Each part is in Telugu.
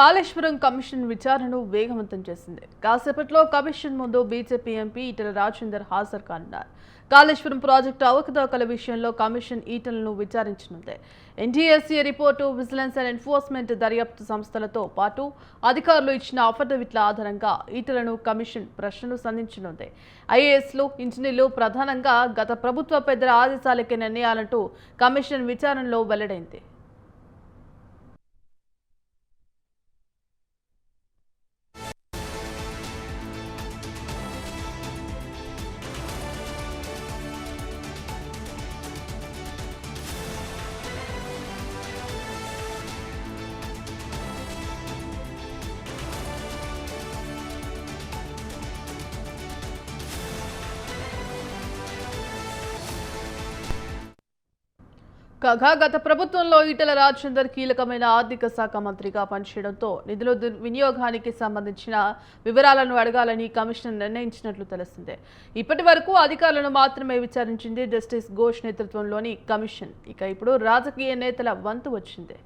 కాళేశ్వరం కమిషన్ విచారణను వేగవంతం చేసింది. కాసేపట్లో కమిషన్ ముందు బీజేపీ ఎంపీ ఈటెల రాజేందర్ హాజరు కానున్నారు. కాళేశ్వరం ప్రాజెక్టు అవకతవకల విషయంలో కమిషన్ ఈటెలను విచారించనుంది. NTSA report, vigilance and enforcement దర్యాప్తు సంస్థలతో పాటు అధికారులు ఇచ్చిన అఫిడవిట్ల ఆధారంగా ఈటెలను కమిషన్ ప్రశ్నలు సంధించనుంది. ఐఏఎస్లు, ఇంజనీర్లు ప్రధానంగా గత ప్రభుత్వ పెద్దల ఆదేశాలకే నిర్ణయాలంటూ కమిషన్ విచారణలో వెల్లడైంది. కాగా గత ప్రభుత్వంలో ఈటెల రాజేందర్ కీలకమైన ఆర్థిక శాఖ మంత్రిగా పనిచేయడంతో నిధుల వినియోగానికి సంబంధించిన వివరాలను అడగాలని కమిషన్ నిర్ణయించినట్లు తెలుస్తుంది. ఇప్పటి వరకు అధికారులను మాత్రమే విచారించింది జస్టిస్ ఘోష్ నేతృత్వంలోని కమిషన్. ఇప్పుడు రాజకీయ నేతల వంతు వచ్చింది.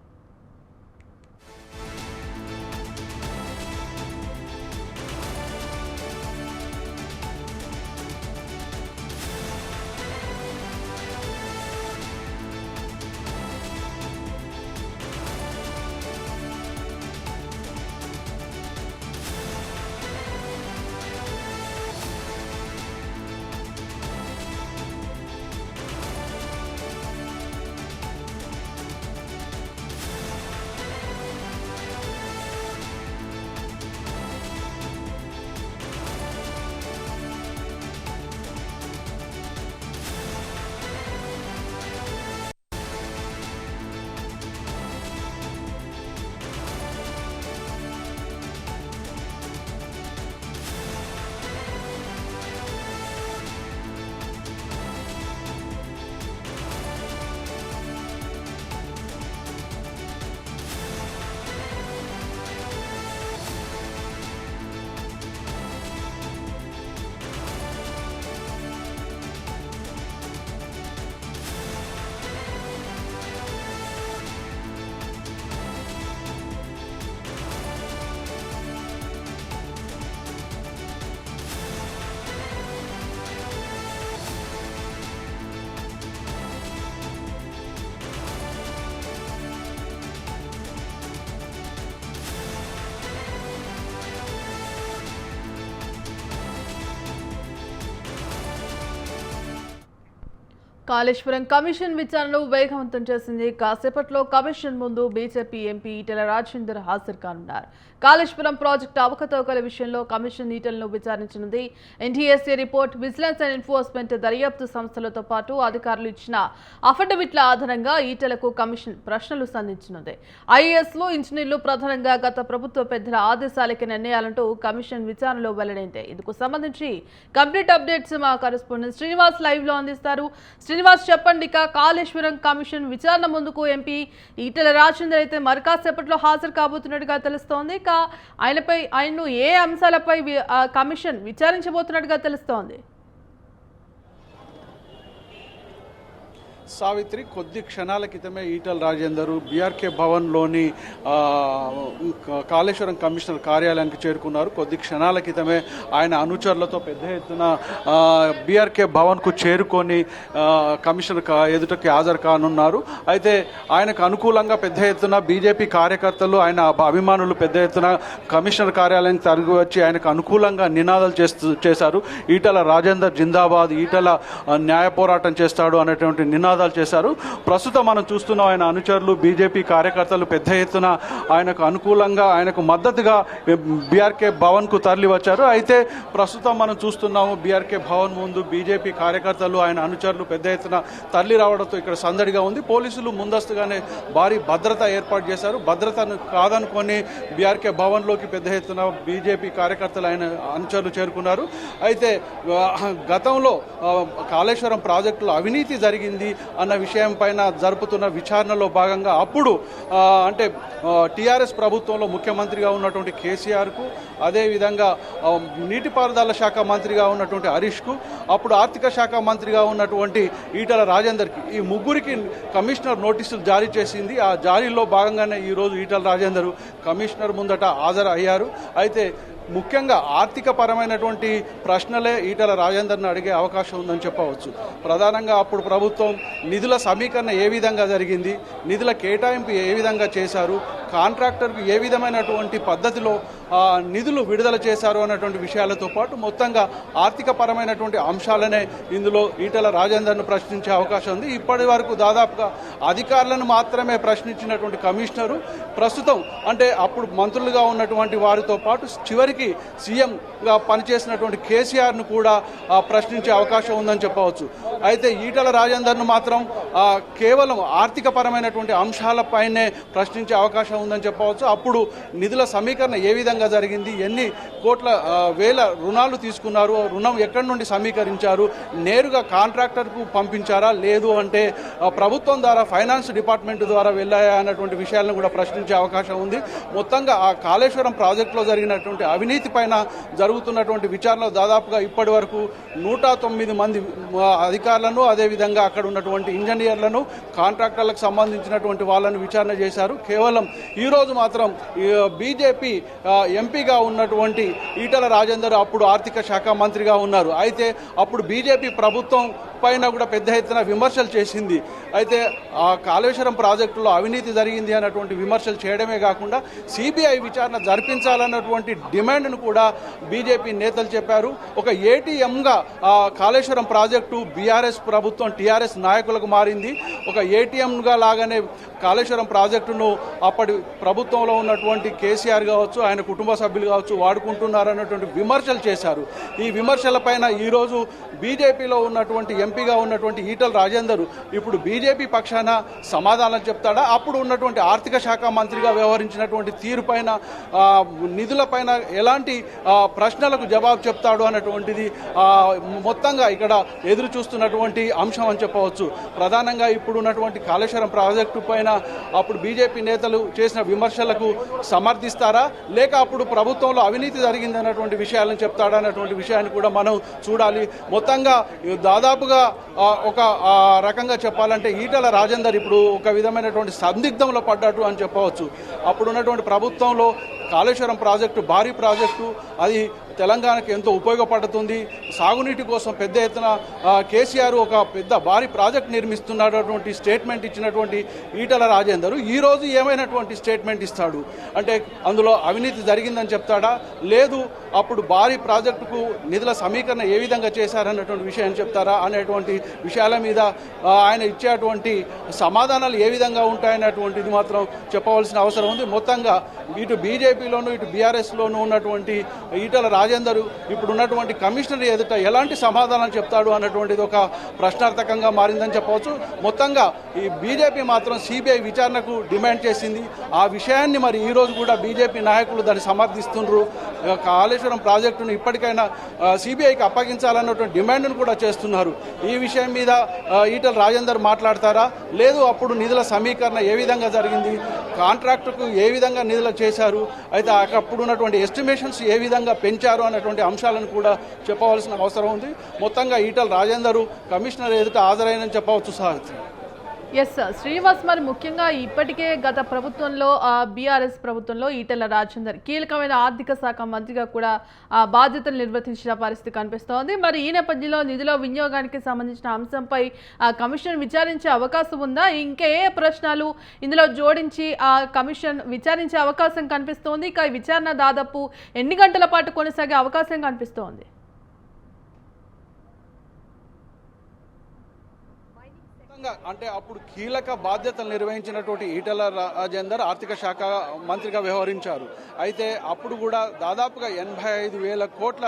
కాళేశ్వరం కమిషన్ విచారణను వేగవంతం చేసింది. కాసేపట్లో కమిషన్ ముందు బీజేపీ ఎంపీ ఈటెల రాజేందర్ హాజరు కానున్నారు. కాళేశ్వరం ప్రాజెక్టు అవకతవకల విషయంలో కమిషన్ ఈటెలను విచారించనుంది. NTSA report, vigilance and enforcement దర్యాప్తు సంస్థలతో పాటు అధికారులు ఇచ్చిన అఫిడవిట్ల ఆధారంగా ఈటెలకు కమిషన్ ప్రశ్నలు సంధించనుంది. ఐఏఎస్లు, ఇంజనీర్లు ప్రధానంగా గత ప్రభుత్వ పెద్దల ఆదేశాలకి నిర్ణయాలంటూ కమిషన్ విచారణలో వెల్లడైంది. ఇందుకు సంబంధించి కంప్లీట్ అప్డేట్స్ మా కరెస్పాండెంట్ శ్రీనివాస్ లైవ్ లో అందిస్తారు. శ్రీనివాస్, చెప్పండి. కాళేశ్వరం కమిషన్ విచారణ ముందుకు ఎంపీ ఈటెల రాజేందర్ అయితే మరికాసేపట్లో హాజరు కాబోతున్నట్టుగా తెలుస్తోంది. ఆయనను ఏ అంశాలపై కమిషన్ విచారించబోతున్నట్టుగా తెలుస్తోంది? సావిత్రి, కొద్ది క్షణాల క్రితమే ఈటెల రాజేందర్ బీఆర్కే భవన్లోని కాళేశ్వరం కమిషనర్ కార్యాలయానికి చేరుకున్నారు. కొద్ది క్షణాల క్రితమే ఆయన అనుచరులతో పెద్ద ఎత్తున బీఆర్కే భవన్కు చేరుకొని కమిషనర్ ఎదుటకి హాజరు కానున్నారు. అయితే ఆయనకు అనుకూలంగా పెద్ద ఎత్తున బీజేపీ కార్యకర్తలు, ఆయన అభిమానులు పెద్ద ఎత్తున కమిషనర్ కార్యాలయానికి తరలి వచ్చి ఆయనకు అనుకూలంగా నినాదాలు చేశారు. ఈటెల రాజేందర్ జిందాబాద్, ఈటెల న్యాయ పోరాటం చేస్తాడు అనేటువంటి నినాదాలు చేశారు. ప్రస్తుతం మనం చూస్తున్నాం ఆయన అనుచరులు, బీజేపీ కార్యకర్తలు పెద్ద ఎత్తున ఆయనకు అనుకూలంగా, ఆయనకు మద్దతుగా బీఆర్కే భవన్ కు తరలి వచ్చారు. అయితే ప్రస్తుతం మనం చూస్తున్నాము బీఆర్కే భవన్ ముందు బీజేపీ కార్యకర్తలు, ఆయన అనుచరులు పెద్ద ఎత్తున తరలి రావడంతో ఇక్కడ సందడిగా ఉంది. పోలీసులు ముందస్తుగానే భారీ భద్రత ఏర్పాటు చేశారు. భద్రతను కాదనుకొని బీఆర్కే భవన్ లోకి పెద్ద ఎత్తున బీజేపీ కార్యకర్తలు, ఆయన అనుచరులు చేరుకున్నారు. అయితే గతంలో కాళేశ్వరం ప్రాజెక్టులో అవినీతి జరిగింది, అన్న విషయం పైన జరుపుతున్న విచారణలో భాగంగా అప్పుడు అంటే టీఆర్ఎస్ ప్రభుత్వంలో ముఖ్యమంత్రిగా ఉన్నటువంటి కేసీఆర్కు, అదేవిధంగా నీటిపారుదల శాఖ మంత్రిగా ఉన్నటువంటి హరీష్కు, అప్పుడు ఆర్థిక శాఖ మంత్రిగా ఉన్నటువంటి ఈటల రాజేందర్కి, ఈ ముగ్గురికి కమిషనర్ నోటీసులు జారీ చేసింది. ఆ జారీలో భాగంగానే ఈరోజు ఈటల రాజేందర్ కమిషనర్ ముందట హాజరు అయ్యారు. అయితే ముఖ్యంగా ఆర్థిక పరమైనటువంటి ప్రశ్నలే ఈటల రాజేందర్ను అడిగే అవకాశం ఉందని చెప్పవచ్చు. ప్రధానంగా అప్పుడు ప్రభుత్వం నిధుల సమీకరణ ఏ విధంగా జరిగింది, నిధుల కేటాయింపు ఏ విధంగా చేశారు, కాంట్రాక్టర్కు ఏ విధమైనటువంటి పద్ధతిలో నిధులు విడుదల చేశారు అన్నటువంటి విషయాలతో పాటు మొత్తంగా ఆర్థిక పరమైనటువంటి అంశాలనే ఇందులో ఈటల రాజేందర్ను ప్రశ్నించే అవకాశం ఉంది. ఇప్పటి వరకు దాదాపుగా అధికారులను మాత్రమే ప్రశ్నించినటువంటి కమిషనరు ప్రస్తుతం అంటే అప్పుడు మంత్రులుగా ఉన్నటువంటి వారితో పాటు చివరికి సీఎంగా పనిచేసినటువంటి కేసీఆర్ను కూడా ప్రశ్నించే అవకాశం ఉందని చెప్పవచ్చు. అయితే ఈటల రాజేందర్ను మాత్రం కేవలం ఆర్థిక పరమైనటువంటి అంశాలపైనే ప్రశ్నించే అవకాశం ఉందని చెప్పవచ్చు. అప్పుడు నిధుల సమీకరణ ఏ విధంగా జరిగింది, ఎన్ని కోట్ల వేల రుణాలు తీసుకున్నారు, రుణం ఎక్కడి నుండి సమీకరించారు, నేరుగా కాంట్రాక్టర్కు పంపించారా, లేదు అంటే ప్రభుత్వం ద్వారా ఫైనాన్స్ డిపార్ట్మెంట్ ద్వారా వెళ్ళాయా అన్నటువంటి విషయాలను కూడా ప్రశ్నించే అవకాశం ఉంది. మొత్తంగా ఆ కాళేశ్వరం ప్రాజెక్టులో జరిగినటువంటి అవినీతి పైన జరుగుతున్నటువంటి విచారణలో దాదాపుగా ఇప్పటి వరకు 109 మంది అధికారులను, అదేవిధంగా అక్కడ ఉన్నటువంటి ఇంజనీర్లను, కాంట్రాక్టర్లకు సంబంధించినటువంటి వాళ్ళను విచారణ చేశారు. కేవలం ఈరోజు మాత్రం బీజేపీ ఎంపీగా ఉన్నటువంటి ఈటల రాజేందర్ అప్పుడు ఆర్థిక శాఖ మంత్రిగా ఉన్నారు. అయితే అప్పుడు బీజేపీ ప్రభుత్వం పైన కూడా పెద్ద ఎత్తున విమర్శలు చేసింది. అయితే ఆ కాళేశ్వరం ప్రాజెక్టులో అవినీతి జరిగింది అన్నటువంటి విమర్శలు చేయడమే కాకుండా సిబిఐ విచారణ జరిపించాలన్నటువంటి డిమాండ్ను కూడా బీజేపీ నేతలు చెప్పారు. ఒక ఏటీఎంగా ఆ కాళేశ్వరం ప్రాజెక్టు బీఆర్ఎస్ ప్రభుత్వం టీఆర్ఎస్ నాయకులకు మారింది. ఒక ఏటీఎంగా లాగానే కాళేశ్వరం ప్రాజెక్టును అప్పటి ప్రభుత్వంలో ఉన్నటువంటి కేసీఆర్ కావచ్చు, ఆయన కుటుంబ సభ్యులు కావచ్చు వాడుకుంటున్నారన్నటువంటి విమర్శలు చేశారు. ఈ విమర్శలపైన ఈరోజు బీజేపీలో ఉన్నటువంటి ఎంపీగా ఉన్నటువంటి ఈటల రాజేందర్ ఇప్పుడు బీజేపీ పక్షాన సమాధానం చెప్తాడా, అప్పుడు ఉన్నటువంటి ఆర్థిక శాఖ మంత్రిగా వ్యవహరించినటువంటి తీరుపైన, నిధులపైన ఎలాంటి ప్రశ్నలకు జవాబు చెప్తాడు అన్నటువంటిది మొత్తంగా ఇక్కడ ఎదురు చూస్తున్నటువంటి అంశం అని చెప్పవచ్చు. ప్రధానంగా ఇప్పుడు ఉన్నటువంటి కాళేశ్వరం ప్రాజెక్టు పైన అప్పుడు బీజేపీ నేతలు చేసిన విమర్శలకు సమర్థిస్తారా, లేక అప్పుడు ప్రభుత్వంలో అవినీతి జరిగింది అన్నటువంటి విషయాలను చెప్తాడా అన్నటువంటి విషయాన్ని కూడా మనం చూడాలి. మొత్తంగా దాదాపుగా ఒక రకంగా చెప్పాలంటే ఈటల రాజేందర్ ఇప్పుడు ఒక విధమైనటువంటి సందిగ్ధంలో పడ్డట్టు అని చెప్పవచ్చు. అప్పుడు ఉన్నటువంటి ప్రభుత్వంలో కాళేశ్వరం ప్రాజెక్టు భారీ ప్రాజెక్టు, అది తెలంగాణకు ఎంతో ఉపయోగపడుతుంది. సాగునీటి కోసం పెద్ద ఎత్తున కేసీఆర్ ఒక పెద్ద భారీ ప్రాజెక్ట్ నిర్మిస్తున్నటువంటి స్టేట్మెంట్ ఇచ్చినటువంటి ఈటల రాజేందర్ ఈరోజు ఏమైనటువంటి స్టేట్మెంట్ ఇస్తాడు అంటే అందులో అవినీతి జరిగిందని చెప్తాడా, లేదు అప్పుడు భారీ ప్రాజెక్టుకు నిధుల సమీకరణ ఏ విధంగా చేశారన్నటువంటి విషయాన్ని చెప్తారా అనేటువంటి విషయాల మీద ఆయన ఇచ్చేటువంటి సమాధానాలు ఏ విధంగా ఉంటాయనేటువంటిది మాత్రం చెప్పవలసిన అవసరం ఉంది. మొత్తంగా ఇటు బీజేపీలోను ఇటు బీఆర్ఎస్లోనూ ఉన్నటువంటి ఈటల రాజేందర్ ఇప్పుడు ఉన్నటువంటి కమిషనర్ ఎదుట ఎలాంటి సమాధానం చెప్తాడు అన్నటువంటిది ఒక ప్రశ్నార్థకంగా మారిందని చెప్పవచ్చు. మొత్తంగా ఈ బీజేపీ మాత్రం సిబిఐ విచారణకు డిమాండ్ చేసింది. ఆ విషయాన్ని మరి ఈ రోజు కూడా బీజేపీ నాయకులు దాన్ని సమర్థిస్తున్నారు. కాళేశ్వరం ప్రాజెక్టును ఇప్పటికైనా సిబిఐకి అప్పగించాలన్నటువంటి డిమాండ్ను కూడా చేస్తున్నారు. ఈ విషయం మీద ఈటల రాజేందర్ మాట్లాడతారా, లేదు అప్పుడు నిధుల సమీకరణ ఏ విధంగా జరిగింది, కాంట్రాక్టుకు ఏ విధంగా నిధులు చేశారు, అయితే అప్పుడు ఉన్నటువంటి ఎస్టిమేషన్స్ ఏ విధంగా పెంచారు అన్నటువంటి అంశాలను కూడా చెప్పవలసిన అవసరం ఉంది. మొత్తంగా ఈటల రాజేందర్ కమిషనర్ ఎదుట హాజరైనని చెప్పవచ్చు. సాహిత్యం ఎస్ శ్రీనివాస్, మరి ముఖ్యంగా ఇప్పటికే గత ప్రభుత్వంలో బీఆర్ఎస్ ప్రభుత్వంలో ఈటెల రాజేందర్ కీలకమైన ఆర్థిక శాఖ మంత్రిగా కూడా బాధ్యతలు నిర్వర్తించిన పరిస్థితి కనిపిస్తోంది. మరి ఈ నేపథ్యంలో నిధుల వినియోగానికి సంబంధించిన అంశంపై కమిషన్ విచారించే అవకాశం ఉందా, ఇంకా ఏ ప్రశ్నలు ఇందులో జోడించి ఆ కమిషన్ విచారించే అవకాశం కనిపిస్తోంది, ఇక విచారణ దాదాపు ఎన్ని గంటల పాటు కొనసాగే అవకాశం కనిపిస్తోంది? అంటే అప్పుడు కీలక బాధ్యతలు నిర్వహించినటువంటి ఈటల రాజేందర్ ఆర్థిక శాఖ మంత్రిగా వ్యవహరించారు. అయితే అప్పుడు కూడా దాదాపుగా 85,000 కోట్ల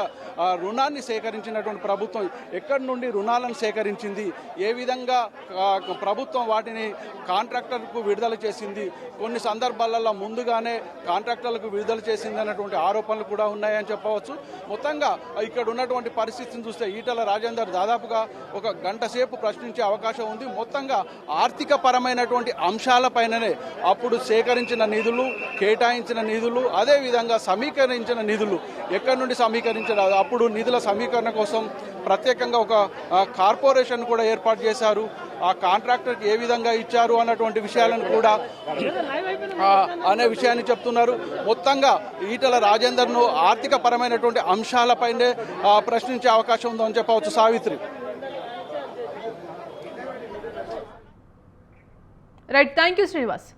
రుణాన్ని సేకరించినటువంటి ప్రభుత్వం ఎక్కడి నుండి రుణాలను సేకరించింది, ఏ విధంగా ప్రభుత్వం వాటిని కాంట్రాక్టర్కు విడుదల చేసింది, కొన్ని సందర్భాలలో ముందుగానే కాంట్రాక్టర్లకు విడుదల చేసింది అన్నటువంటి ఆరోపణలు కూడా ఉన్నాయని చెప్పవచ్చు. మొత్తంగా ఇక్కడ ఉన్నటువంటి పరిస్థితిని చూస్తే ఈటల రాజేందర్ దాదాపుగా ఒక గంట సేపు ప్రశ్నించే అవకాశం ఉంది. మొత్తంగా ఆర్థిక పరమైనటువంటి అంశాలపైననే అప్పుడు సేకరించిన నిధులు, కేటాయించిన నిధులు, అదేవిధంగా సమీకరించిన నిధులు ఎక్కడి నుండి సమీకరించారు. అప్పుడు నిధుల సమీకరణ కోసం ప్రత్యేకంగా ఒక కార్పొరేషన్ కూడా ఏర్పాటు చేశారు. ఆ కాంట్రాక్టర్కి ఏ విధంగా ఇచ్చారు అన్నటువంటి విషయాలను కూడా అనే విషయాన్ని చెప్తున్నారు. మొత్తంగా ఈటెల రాజేందర్ను ఆర్థిక పరమైనటువంటి అంశాలపైనే ప్రశ్నించే అవకాశం ఉందని చెప్పవచ్చు. Savitri. Right, thank you Srinivas.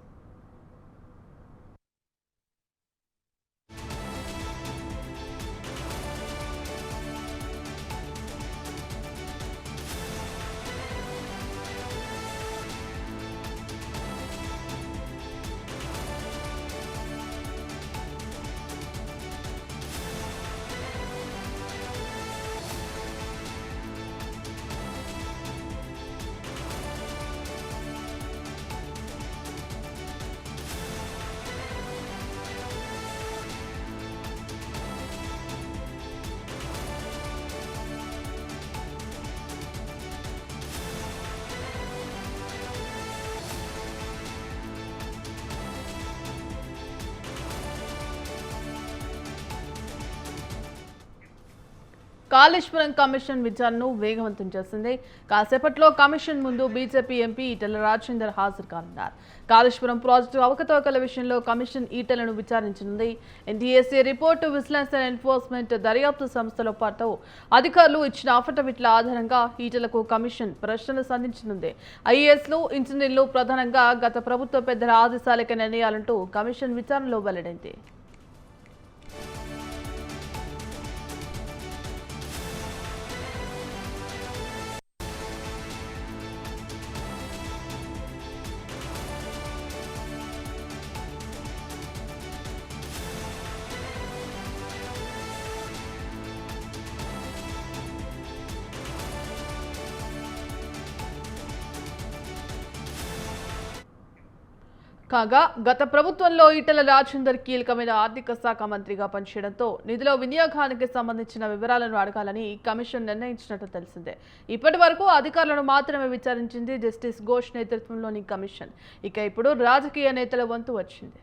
Kaleshwaram commission విచారణను వేగవంతం చేసింది. కాసేపట్లో కమిషన్ ముందు బీజేపీ ఎంపీ ఈటెల రాజేందర్ హాజరు కానున్నారు. కాళేశ్వరం ప్రాజెక్టు అవకతవకల విషయంలో కమిషన్ ఈటెలను విచారించనుంది. NTSA report, vigilance and enforcement దర్యాప్తు సంస్థల పాటు అధికారులు ఇచ్చిన అఫిడవిట్ల ఆధారంగా ఈటెలకు కమిషన్ ప్రశ్నలు సంధించనుంది. ఐఏఎస్లు, ఇంజనీర్లు ప్రధానంగా గత ప్రభుత్వ పెద్దల ఆదేశాలకే నిర్ణయాలంటూ కమిషన్ విచారణలో వెల్లడైంది. కాగా గత ప్రభుత్వంలో ఈటెల రాజేందర్ కీలకమైన ఆర్థిక శాఖ మంత్రిగా పనిచేయడంతో నిధుల వినియోగానికి సంబంధించిన వివరాలను అడగాలని కమిషన్ నిర్ణయించినట్టు తెలిసిందే. ఇప్పటి వరకు అధికారులను మాత్రమే విచారించింది జస్టిస్ ఘోష్ నేతృత్వంలోని కమిషన్. ఇక ఇప్పుడు రాజకీయ నేతల వంతు వచ్చింది.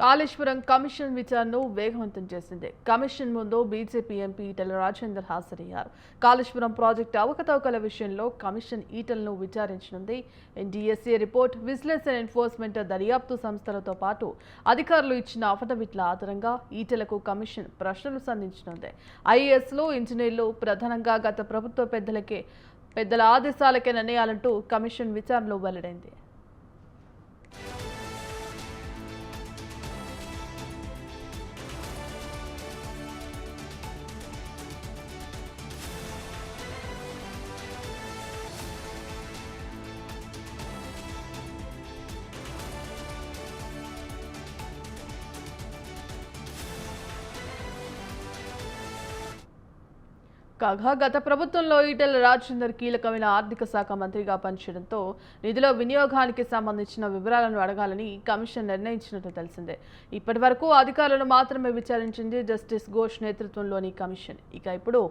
కాళేశ్వరం కమిషన్ విచారణను వేగవంతం చేసింది. కమిషన్ ముందు బీజేపీ ఎంపీ ఈటెల రాజేందర్ హాజరయ్యారు. కాళేశ్వరం ప్రాజెక్టు అవకతవకల విషయంలో కమిషన్ ఈటెలను విచారించనుంది. NDSA report, vigilance and enforcement దర్యాప్తు సంస్థలతో పాటు అధికారులు ఇచ్చిన అఫిడవిట్ల ఆధారంగా ఈటెలకు కమిషన్ ప్రశ్నలు సంధించనుంది. ఐఏఎస్లు, ఇంజనీర్లు ప్రధానంగా గత ప్రభుత్వ పెద్దల ఆదేశాలకే నిర్ణయాలంటూ కమిషన్ విచారణలో వెల్లడైంది. కాగా గత ప్రభుత్వంలో ఈటెల రాజేందర్ కీలకమైన ఆర్థిక శాఖ మంత్రిగా పనిచేయడంతో నిధుల వినియోగానికి సంబంధించిన వివరాలను అడగాలని కమిషన్ నిర్ణయించినట్టు తెలిసిందే. ఇప్పటి వరకు అధికారులను మాత్రమే విచారించింది జస్టిస్ ఘోష్ నేతృత్వంలోని కమిషన్. ఇక ఇప్పుడు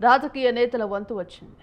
రాజకీయ నేతల వంతు వచ్చింది.